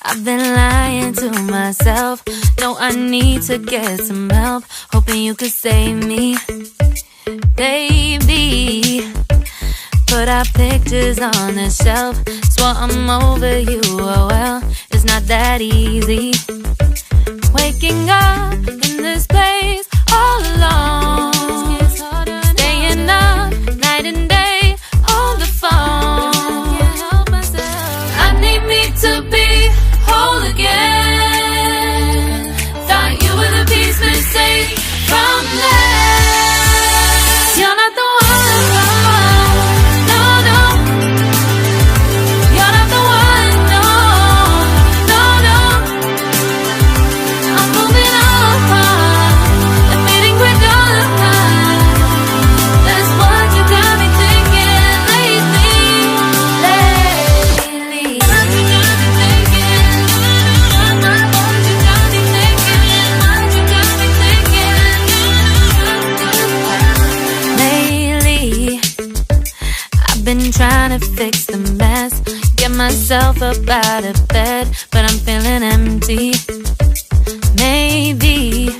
I've been lying to myself. No, I need to get some help. Hoping you could save me, baby. Put our pictures on the shelf. Swore I'm over you, oh well, it's not that easy. Waking up in this place all alone, staying up night and day on the phone. I need me to be whole again. Thought you were the piece missing from that. You're not the one, no, no. You're not the one, no, no, no. I'm moving on, admitting we're done. That's what you got me thinking lately, lately. What you got me thinking? What you got me thinking? What you got me thinking? Lately, I've been trying to fix the mess, get myself up out of bed, but I'm feeling empty. Maybe